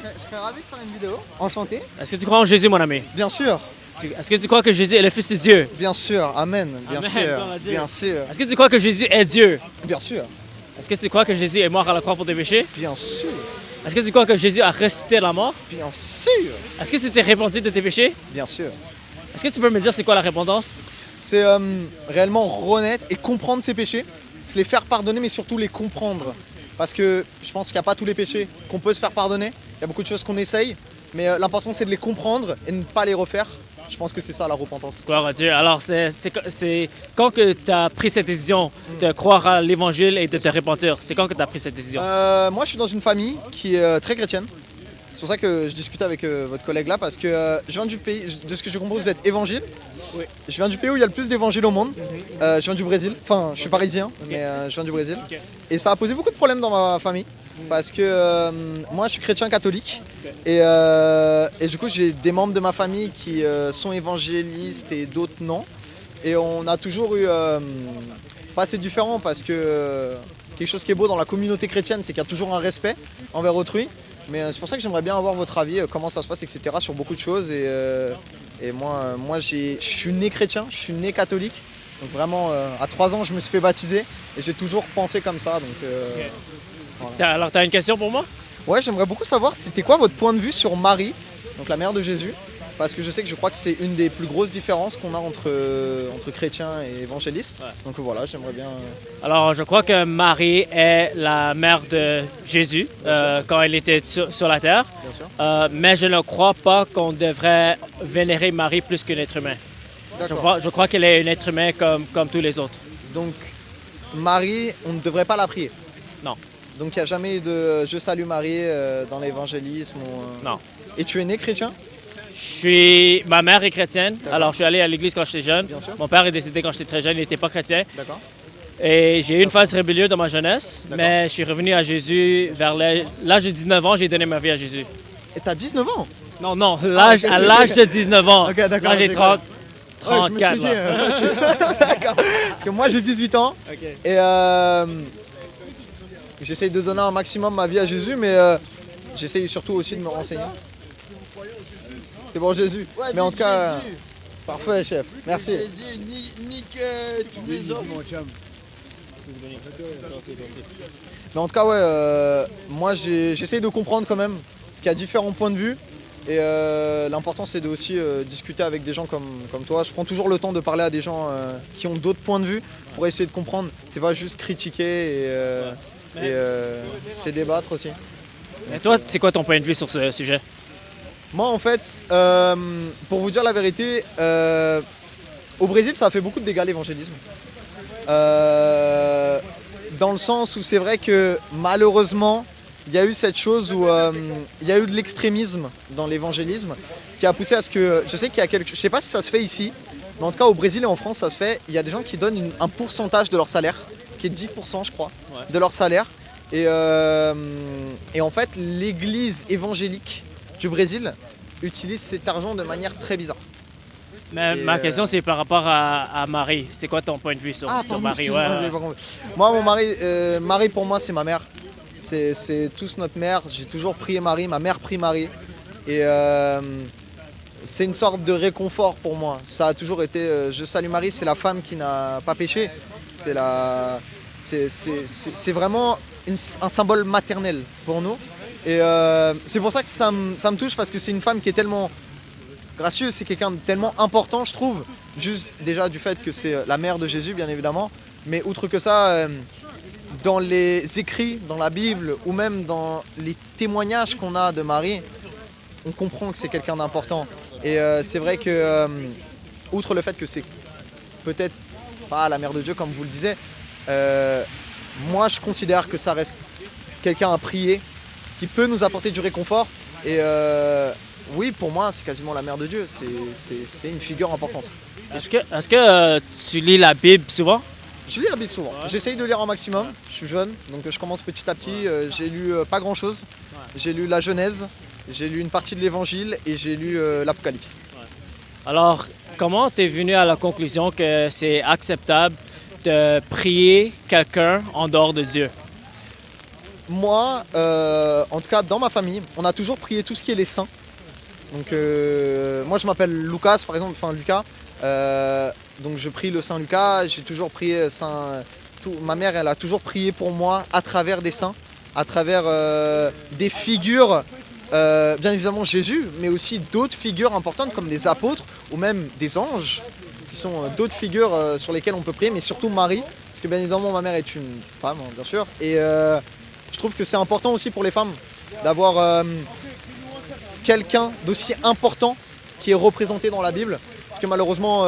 Je serais ravi de faire une vidéo. Enchanté. Est-ce que tu crois en Jésus, mon ami? Bien sûr, Est-ce que tu crois que Jésus est le Fils de Dieu? bien sûr, amen, bien Amen, sûr, gloire à Dieu. bien sûr, Est-ce que tu crois que Jésus est Dieu? bien sûr, Est-ce que tu crois que Jésus est mort à la croix pour tes péchés? bien sûr, Est-ce que tu crois que Jésus a ressuscité de la mort? bien sûr, Est-ce que tu t'es répandu de tes péchés? bien sûr. Est-ce que tu peux me dire c'est quoi la repentance? C'est réellement renaître et comprendre ses péchés, se les faire pardonner, mais surtout les comprendre. Parce que je pense qu'il n'y a pas tous les péchés qu'on peut se faire pardonner. Il y a beaucoup de choses qu'on essaye, mais l'important c'est de les comprendre et de ne pas les refaire. Je pense que c'est ça la repentance. Gloire à Dieu. Alors, c'est quand que tu as pris cette décision de croire à l'Évangile et de te repentir? C'est quand que tu as pris cette décision? Moi, je suis dans une famille qui est très chrétienne. C'est pour ça que je discutais avec votre collègue là, parce que je viens du pays, de ce que j'ai compris, vous êtes évangile. Oui. Je viens du pays où il y a le plus d'évangiles au monde. Je viens du Brésil. Enfin, je suis parisien, mais je viens du Brésil. Ok. Et ça a posé beaucoup de problèmes dans ma famille. Parce que moi, je suis chrétien catholique. Et du coup, j'ai des membres de ma famille qui sont évangélistes et d'autres non. Et on a toujours eu... pas assez différent parce que quelque chose qui est beau dans la communauté chrétienne, c'est qu'il y a toujours un respect envers autrui. Mais c'est pour ça que j'aimerais bien avoir votre avis, comment ça se passe, etc. sur beaucoup de choses. Et moi je suis né chrétien, je suis né catholique. Donc vraiment, à 3 ans, je me suis fait baptiser. Et j'ai toujours pensé comme ça. Donc, Alors, tu as une question pour moi? ouais, j'aimerais beaucoup savoir, c'était quoi votre point de vue sur Marie, donc la mère de Jésus? Parce que je crois que c'est une des plus grosses différences qu'on a entre chrétiens et évangélistes. Ouais. Donc voilà, j'aimerais bien... Alors, je crois que Marie est la mère de Jésus quand elle était sur la terre. Bien sûr. Mais je ne crois pas qu'on devrait vénérer Marie plus qu'un être humain. Je crois qu'elle est un être humain comme tous les autres. Donc Marie, on ne devrait pas la prier? Non. Donc il n'y a jamais eu de Je salue Marie dans l'évangélisme Non. Et tu es né chrétien? Ma mère est chrétienne, alors je suis allé à l'église quand j'étais jeune. Bien sûr. Mon père est décédé quand j'étais très jeune, il n'était pas chrétien. D'accord. Et j'ai eu une phase rébellieuse dans ma jeunesse, D'accord. mais je suis revenu à Jésus vers l'âge de 19 ans, j'ai donné ma vie à Jésus. Et t'as 19 ans? Non, ok, à l'âge de 19 ans. Ok, d'accord, Là, j'ai j'ai 30, Ouais, je me suis 34. dit, là. D'accord. Parce que moi j'ai 18 ans Ok. et j'essaye de donner un maximum ma vie à Jésus, mais j'essaye surtout aussi de me renseigner. C'est bon Jésus. Ouais, Mais en tout cas, Jésus. parfait chef. Merci. Jésus, nique tous les autres. Mais en tout cas, ouais, moi j'essaye de comprendre quand même, parce qu'il y a différents points de vue. Et l'important c'est de aussi discuter avec des gens comme toi. Je prends toujours le temps de parler à des gens qui ont d'autres points de vue pour essayer de comprendre. C'est pas juste critiquer et c'est débattre aussi. Mais toi, c'est quoi ton point de vue sur ce sujet? Moi en fait, pour vous dire la vérité, au Brésil ça a fait beaucoup de dégâts l'évangélisme. Dans le sens où c'est vrai que malheureusement, il y a eu cette chose où il y a eu de l'extrémisme dans l'évangélisme qui a poussé à ce que, je sais qu'il y a je sais pas si ça se fait ici, mais en tout cas au Brésil et en France ça se fait, il y a des gens qui donnent un pourcentage de leur salaire, qui est 10% je crois, Ouais. de leur salaire. Et en fait l'église évangélique du Brésil utilise cet argent de manière très bizarre. Mais Et, ma question, c'est par rapport à Marie. C'est quoi ton point de vue sur Pardon, Marie? excuse-moi, Ouais. j'avais pas compris. Moi, mon mari, Marie pour moi, c'est ma mère. C'est tous notre mère. J'ai toujours prié Marie. Ma mère prie Marie. Et c'est une sorte de réconfort pour moi. Ça a toujours été. Je salue Marie. C'est la femme qui n'a pas péché. C'est vraiment un symbole maternel pour nous. Et c'est pour ça que ça me touche parce que c'est une femme qui est tellement gracieuse, c'est quelqu'un de tellement important, je trouve. Juste déjà du fait que c'est la mère de Jésus, bien évidemment. Mais outre que ça, dans les écrits, dans la Bible, ou même dans les témoignages qu'on a de Marie, on comprend que c'est quelqu'un d'important. Et c'est vrai que, outre le fait que c'est peut-être pas la mère de Dieu, comme vous le disiez, moi je considère que ça reste quelqu'un à prier, qui peut nous apporter du réconfort. Et oui, pour moi, c'est quasiment la mère de Dieu. C'est une figure importante. Est-ce que tu lis la Bible souvent? Je lis la Bible souvent. Ouais. J'essaye de lire un maximum. Je suis jeune, donc je commence petit à petit. J'ai lu pas grand-chose. J'ai lu la Genèse, j'ai lu une partie de l'Évangile et j'ai lu l'Apocalypse. Alors, comment tu es venu à la conclusion que c'est acceptable de prier quelqu'un en dehors de Dieu? moi, en tout cas dans ma famille, on a toujours prié tout ce qui est les saints. Donc moi je m'appelle Lucas par exemple, enfin Lucas. Donc je prie le Saint Lucas, j'ai toujours prié Saint... ma mère elle a toujours prié pour moi à travers des saints, à travers des figures, bien évidemment Jésus, mais aussi d'autres figures importantes comme les apôtres ou même des anges, qui sont d'autres figures sur lesquelles on peut prier, mais surtout Marie, parce que bien évidemment ma mère est une femme, hein, bien sûr, et je trouve que c'est important aussi pour les femmes d'avoir quelqu'un d'aussi important qui est représenté dans la Bible, parce que malheureusement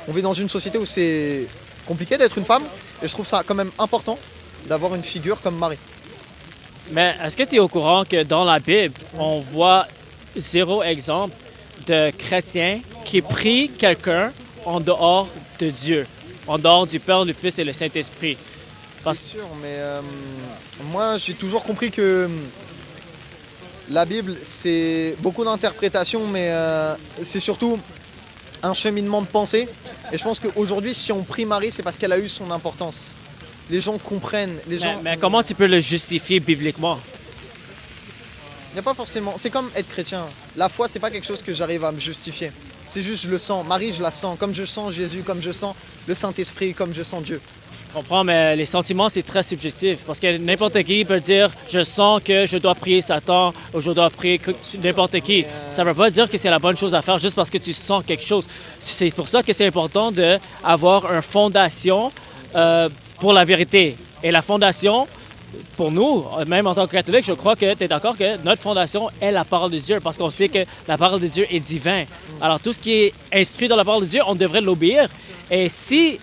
on vit dans une société où c'est compliqué d'être une femme, et je trouve ça quand même important d'avoir une figure comme Marie. Mais est-ce que tu es au courant que dans la Bible, on voit zéro exemple de chrétien qui prie quelqu'un en dehors de Dieu, en dehors du Père, du Fils et le Saint-Esprit? C'est sûr, mais moi j'ai toujours compris que la Bible c'est beaucoup d'interprétations, mais c'est surtout un cheminement de pensée. Et je pense qu'aujourd'hui, si on prie Marie, c'est parce qu'elle a eu son importance. Les gens comprennent. Mais comment tu peux le justifier bibliquement? Il n'y a pas forcément... C'est comme être chrétien. La foi, c'est pas quelque chose que j'arrive à me justifier. C'est juste, je le sens. Marie, je la sens. Comme je sens Jésus, comme je sens le Saint-Esprit, comme je sens Dieu. Je comprends, mais les sentiments, c'est très subjectif. Parce que n'importe qui peut dire « je sens que je dois prier Satan » ou « je dois prier n'importe qui ». Ça ne veut pas dire que c'est la bonne chose à faire juste parce que tu sens quelque chose. C'est pour ça que c'est important d'avoir une fondation pour la vérité. Et la fondation, pour nous, même en tant que catholique, je crois que tu es d'accord que notre fondation est la parole de Dieu parce qu'on sait que la parole de Dieu est divin. Alors tout ce qui est instruit dans la parole de Dieu, on devrait l'obéir. Et si...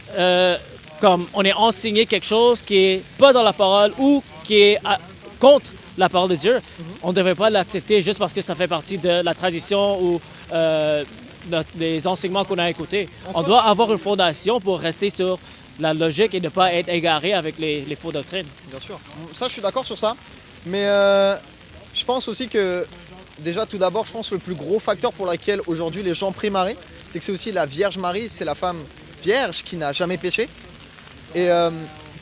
comme on est enseigné quelque chose qui n'est pas dans la parole ou qui est contre la parole de Dieu, on ne devrait pas l'accepter juste parce que ça fait partie de la tradition ou des enseignements qu'on a écoutés. On doit avoir une fondation pour rester sur la logique et ne pas être égaré avec les fausses doctrines. Bien sûr. Ça, je suis d'accord sur ça. Mais je pense aussi que, déjà, tout d'abord, je pense que le plus gros facteur pour lequel aujourd'hui les gens prient Marie, c'est que c'est aussi la Vierge Marie, c'est la femme vierge qui n'a jamais péché. Et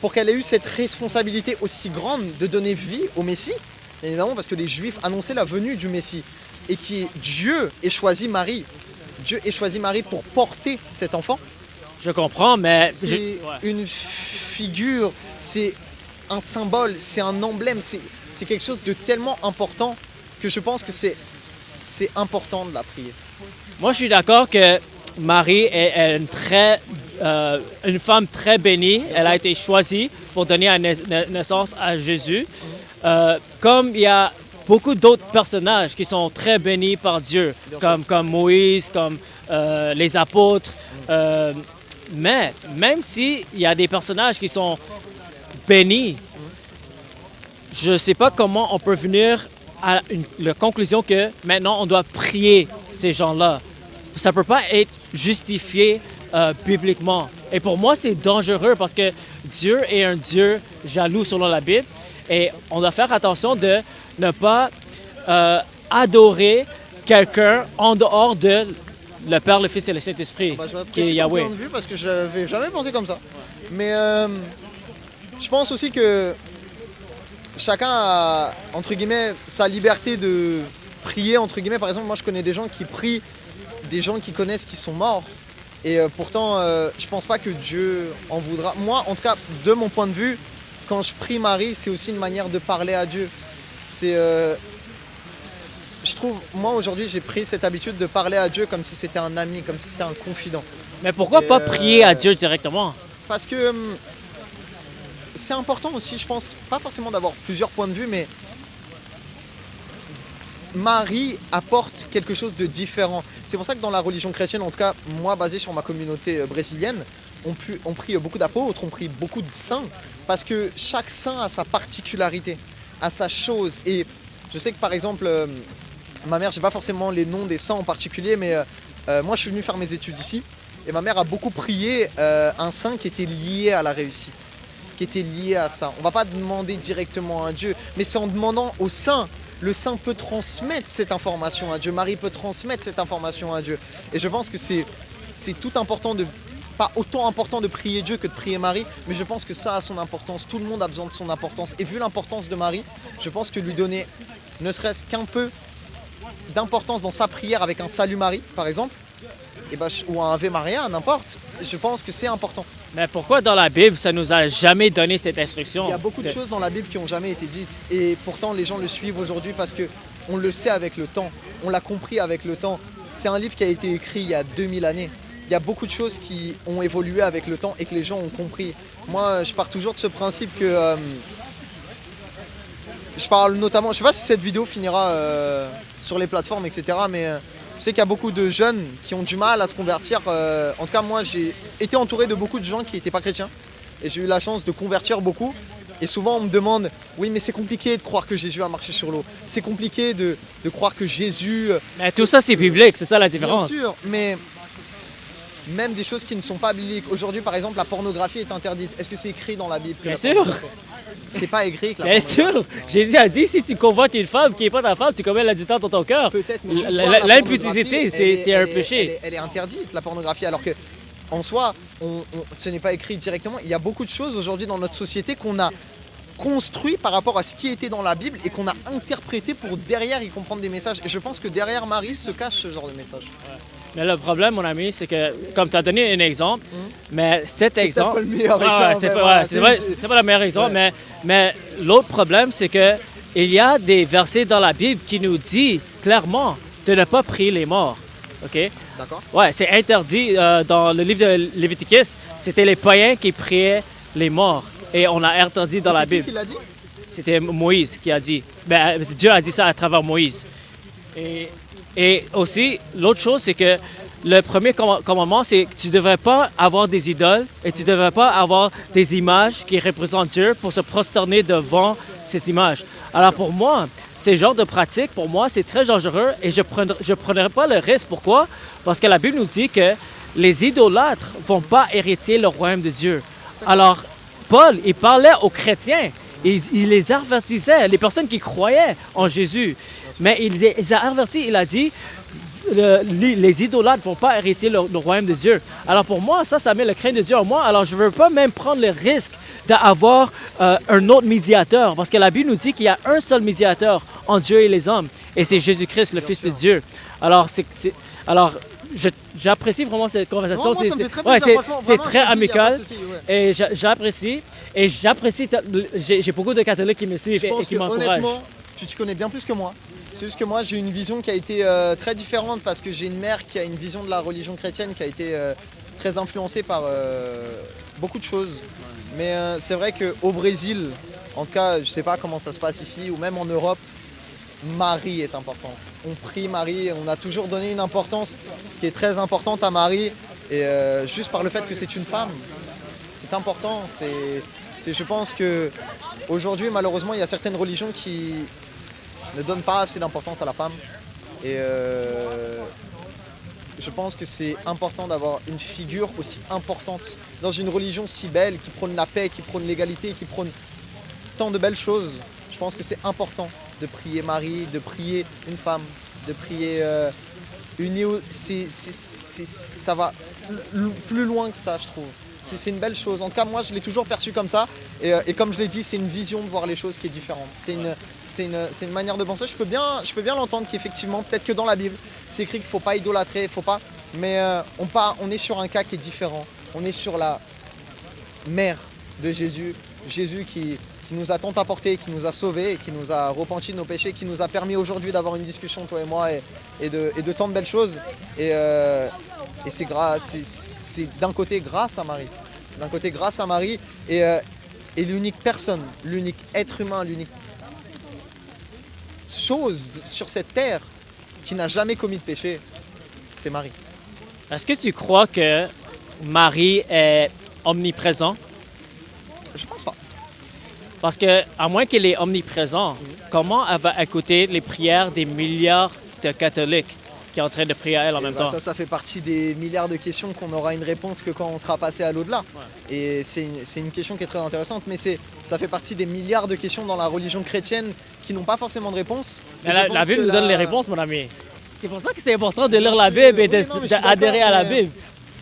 pour qu'elle ait eu cette responsabilité aussi grande de donner vie au Messie, évidemment parce que les Juifs annonçaient la venue du Messie, et qui Dieu ait choisi Marie. Dieu ait choisi Marie pour porter cet enfant. Je comprends, mais... C'est une figure, c'est un symbole, c'est un emblème, c'est quelque chose de tellement important que je pense que c'est important de la prier. Moi, je suis d'accord que Marie est une femme très bénie. Elle a été choisie pour donner naissance à Jésus. Comme il y a beaucoup d'autres personnages qui sont très bénis par Dieu, comme Moïse, comme les apôtres. Mais même s'il y a des personnages qui sont bénis, je ne sais pas comment on peut venir à la conclusion que maintenant on doit prier ces gens-là. Ça ne peut pas être justifié bibliquement. Et pour moi, c'est dangereux parce que Dieu est un Dieu jaloux selon la Bible. Et on doit faire attention de ne pas adorer quelqu'un en dehors de le Père, le Fils et le Saint-Esprit, qui est Yahweh. Point de vue parce que je n'avais jamais pensé comme ça. Mais je pense aussi que chacun a, entre guillemets, sa liberté de prier, entre guillemets. Par exemple, moi, je connais des gens qui prient des gens qui connaissent qui sont morts. Et pourtant, je pense pas que Dieu en voudra. Moi, en tout cas, de mon point de vue, quand je prie Marie, c'est aussi une manière de parler à Dieu. C'est, je trouve, moi aujourd'hui, j'ai pris cette habitude de parler à Dieu comme si c'était un ami, comme si c'était un confident. Mais pourquoi pas prier à Dieu directement? Parce que c'est important aussi, je pense, pas forcément d'avoir plusieurs points de vue, mais Marie apporte quelque chose de différent. C'est pour ça que dans la religion chrétienne, en tout cas, moi, basé sur ma communauté brésilienne, on prie beaucoup d'apôtres, on prie beaucoup de saints, parce que chaque saint a sa particularité, a sa chose. Et je sais que par exemple, ma mère, j'ai pas forcément les noms des saints en particulier, mais moi, je suis venu faire mes études ici, et ma mère a beaucoup prié un saint qui était lié à la réussite, qui était lié à ça. On va pas demander directement à Dieu, mais c'est en demandant au saint. Le saint peut transmettre cette information à Dieu, Marie peut transmettre cette information à Dieu. Et je pense que c'est tout important de pas autant important de prier Dieu que de prier Marie, mais je pense que ça a son importance. Tout le monde a besoin de son importance. Et vu l'importance de Marie, je pense que lui donner ne serait-ce qu'un peu d'importance dans sa prière avec un Salut Marie, par exemple, et ou un Ave Maria, n'importe, je pense que c'est important. Mais pourquoi dans la Bible, ça nous a jamais donné cette instruction? Il y a beaucoup de choses dans la Bible qui n'ont jamais été dites, et pourtant les gens le suivent aujourd'hui parce qu'on le sait avec le temps, on l'a compris avec le temps. C'est un livre qui a été écrit il y a 2000 années. Il y a beaucoup de choses qui ont évolué avec le temps et que les gens ont compris. Moi, je pars toujours de ce principe que... je parle notamment... Je ne sais pas si cette vidéo finira sur les plateformes, etc. Mais je sais qu'il y a beaucoup de jeunes qui ont du mal à se convertir. En tout cas, moi, j'ai été entouré de beaucoup de gens qui n'étaient pas chrétiens. Et j'ai eu la chance de convertir beaucoup. Et souvent, on me demande, oui, mais c'est compliqué de croire que Jésus a marché sur l'eau. C'est compliqué de croire que Jésus... Mais tout ça, c'est biblique, c'est ça la différence. Bien sûr, mais même des choses qui ne sont pas bibliques. Aujourd'hui, par exemple, la pornographie est interdite. Est-ce que c'est écrit dans la Bible? Bien sûr. C'est pas écrit que la Bien pornographie... sûr. Jésus a dit, si tu convoites une femme qui n'est pas ta femme, tu commets l'adultère dans ton cœur. Peut-être, mais juste voir, la l'impudicité, c'est un péché. Elle est interdite, la pornographie, alors que en soi, ce n'est pas écrit directement. Il y a beaucoup de choses aujourd'hui dans notre société qu'on a construit par rapport à ce qui était dans la Bible et qu'on a interprété pour derrière y comprendre des messages. Et je pense que derrière Marie se cache ce genre de message. Ouais. Mais le problème, mon ami, c'est que, comme tu as donné un exemple, mais cet exemple... C'est pas le meilleur exemple. C'est pas le meilleur exemple, mais l'autre problème, c'est que il y a des versets dans la Bible qui nous disent clairement de ne pas prier les morts. OK? D'accord. Ouais, c'est interdit dans le livre de Léviticus. C'était les païens qui priaient les morts. Et on a interdit dans la Bible. C'est qui l'a dit? C'était Moïse qui a dit. Ben, Dieu a dit ça à travers Moïse. Et aussi, l'autre chose, c'est que le premier commandement, c'est que tu ne devrais pas avoir des idoles et tu ne devrais pas avoir des images qui représentent Dieu pour se prosterner devant ces images. Alors pour moi, ces genres de pratiques, pour moi, c'est très dangereux et je ne prendrai pas le risque. Pourquoi? Parce que la Bible nous dit que les idolâtres ne vont pas hériter le royaume de Dieu. Alors, Paul, il parlait aux chrétiens. Il les avertissait, les personnes qui croyaient en Jésus. Mais il les a avertis, il a dit, les idolâtres ne vont pas hériter le royaume de Dieu. Alors pour moi, ça met le crainte de Dieu en moi. Alors je ne veux pas même prendre le risque d'avoir un autre médiateur. Parce que la Bible nous dit qu'il y a un seul médiateur entre Dieu et les hommes. Et c'est Jésus-Christ, le Fils de Dieu. Alors, j'apprécie vraiment cette conversation. C'est très amical et j'apprécie. Et j'apprécie, j'ai beaucoup de catholiques qui me suivent et qui m'encouragent. Honnêtement, tu te connais bien plus que moi. C'est juste que moi, j'ai une vision qui a été très différente parce que j'ai une mère qui a une vision de la religion chrétienne qui a été très influencée par beaucoup de choses. Mais c'est vrai qu'au Brésil, en tout cas, je ne sais pas comment ça se passe ici ou même en Europe, Marie est importante. On prie Marie, on a toujours donné une importance qui est très importante à Marie. Et juste par le fait que c'est une femme, c'est important. Je pense qu'aujourd'hui, malheureusement, il y a certaines religions qui ne donnent pas assez d'importance à la femme. Et je pense que c'est important d'avoir une figure aussi importante dans une religion si belle, qui prône la paix, qui prône l'égalité, qui prône tant de belles choses. Je pense que c'est important de prier Marie, de prier une femme, de prier ça va plus loin que ça, je trouve. C'est une belle chose. En tout cas, moi, je l'ai toujours perçu comme ça. Et comme je l'ai dit, c'est une vision de voir les choses qui est différente. C'est une manière de penser. Je peux bien l'entendre qu'effectivement, peut-être que dans la Bible, c'est écrit qu'il ne faut pas idolâtrer, faut pas. Mais on est sur un cas qui est différent. On est sur la mère de Jésus. Jésus qui nous a tant apporté, qui nous a sauvés, qui nous a repenti de nos péchés, qui nous a permis aujourd'hui d'avoir une discussion, toi et moi, et de tant de belles choses. Et c'est d'un côté grâce à Marie. C'est d'un côté grâce à Marie et l'unique personne, l'unique être humain, l'unique chose sur cette terre qui n'a jamais commis de péché, c'est Marie. Est-ce que tu crois que Marie est omniprésente? Je pense pas. Parce que, à moins qu'elle est omniprésente, comment elle va écouter les prières des milliards de catholiques qui sont en train de prier à elle en même temps? Ça fait partie des milliards de questions qu'on n'aura une réponse que quand on sera passé à l'au-delà. Ouais. Et c'est une question qui est très intéressante, mais ça fait partie des milliards de questions dans la religion chrétienne qui n'ont pas forcément de réponse. La Bible nous donne les réponses, mon ami. C'est pour ça que c'est important de lire la Bible et d'adhérer à la Bible.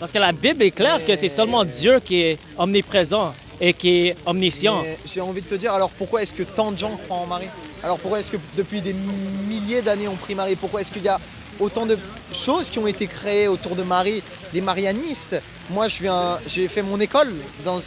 Parce que la Bible est claire que c'est seulement Dieu qui est omniprésent et qui est omniscient. Mais j'ai envie de te dire, alors pourquoi est-ce que tant de gens croient en Marie? Alors pourquoi est-ce que depuis des milliers d'années on prie Marie? Pourquoi est-ce qu'il y a autant de choses qui ont été créées autour de Marie? Les marianistes, moi j'ai fait mon école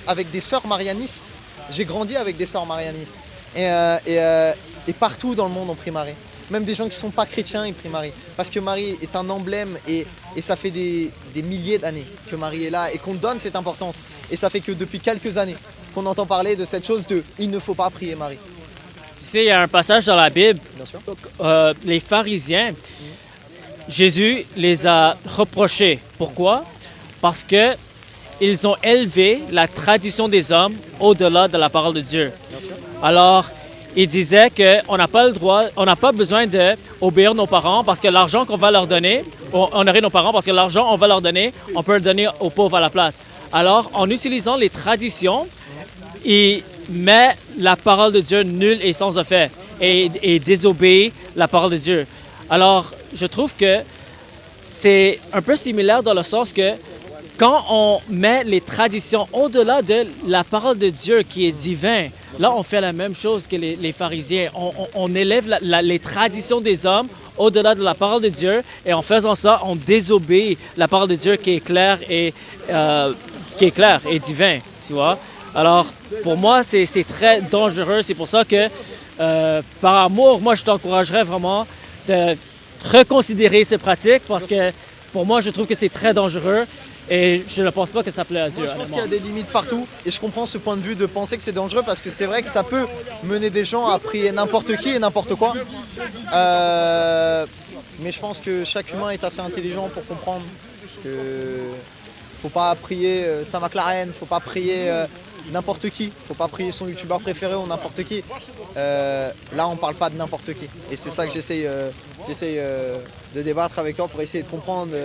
avec des sœurs marianistes. J'ai grandi avec des sœurs marianistes. Et partout dans le monde on prie Marie. Même des gens qui ne sont pas chrétiens, ils prient Marie. Parce que Marie est un emblème et ça fait des milliers d'années que Marie est là et qu'on donne cette importance. Et ça fait que depuis quelques années qu'on entend parler de cette chose de « il ne faut pas prier Marie ». Tu sais, il y a un passage dans la Bible, Bien sûr. les pharisiens, Jésus les a reprochés. Pourquoi? Parce que ils ont élevé la tradition des hommes au-delà de la parole de Dieu. Alors, il disait qu'on n'a pas le droit, on n'a pas besoin d'obéir nos parents parce que l'argent qu'on va leur donner, honorer nos parents parce que l'argent qu'on va leur donner, on peut le donner aux pauvres à la place. Alors, en utilisant les traditions, il met la parole de Dieu nulle et sans effet et désobéit la parole de Dieu. Alors, je trouve que c'est un peu similaire dans le sens que quand on met les traditions au-delà de la parole de Dieu qui est divin, là, on fait la même chose que les pharisiens. On élève les traditions des hommes au-delà de la parole de Dieu et en faisant ça, on désobéit la parole de Dieu qui est claire et divin, tu vois. Alors, pour moi, c'est très dangereux. C'est pour ça que, par amour, moi, je t'encouragerais vraiment de reconsidérer ces pratiques parce que, pour moi, je trouve que c'est très dangereux. Et je ne pense pas que ça plaît à Dieu. Moi, je pense qu'il y a des limites partout et je comprends ce point de vue de penser que c'est dangereux parce que c'est vrai que ça peut mener des gens à prier n'importe qui et n'importe quoi. Mais je pense que chaque humain est assez intelligent pour comprendre que faut pas prier Saint McLaren, faut pas prier n'importe qui, faut pas prier son youtubeur préféré ou n'importe qui. Là, on parle pas de n'importe qui et c'est ça que j'essaye de débattre avec toi pour essayer de comprendre.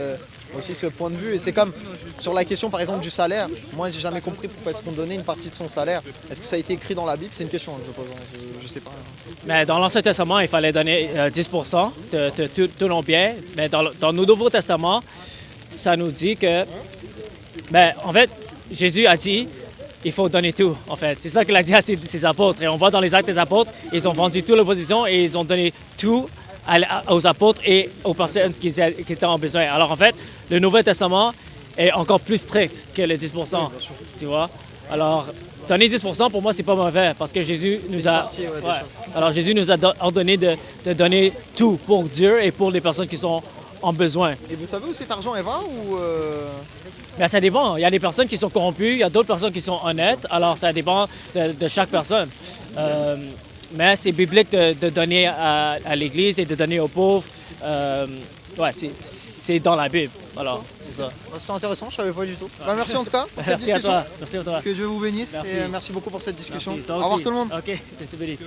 Aussi ce point de vue et c'est comme sur la question par exemple du salaire, moi j'ai jamais compris pourquoi est-ce qu'on donnait une partie de son salaire. Est-ce que ça a été écrit dans la Bible? C'est une question que je pose, je sais pas. Mais dans l'Ancien Testament, il fallait donner 10% de tous nos biens. Mais dans le Nouveau Testament, ça nous dit que, en fait, Jésus a dit il faut donner tout, en fait. C'est ça qu'il a dit à ses apôtres. Et on voit dans les Actes des apôtres, ils ont vendu toute l'opposition et ils ont donné tout aux apôtres et aux personnes qui étaient en besoin. Alors en fait, le Nouveau Testament est encore plus strict que les 10%, tu vois. Alors, donner 10% pour moi, c'est pas mauvais parce que Jésus nous a... Alors Jésus nous a ordonné de donner tout pour Dieu et pour les personnes qui sont en besoin. Et vous savez où cet argent va ou Mais ça dépend. Il y a des personnes qui sont corrompues, il y a d'autres personnes qui sont honnêtes. Alors ça dépend de chaque personne. Mais c'est biblique de donner à l'Église et de donner aux pauvres. C'est dans la Bible. Alors, c'est ça. C'était intéressant, je savais pas du tout. Merci en tout cas pour cette Merci discussion. à toi. Merci à toi. Que Dieu vous bénisse Merci. et merci beaucoup pour cette discussion. Merci. Toi Au revoir aussi. tout le monde. OK, c'est tout béni.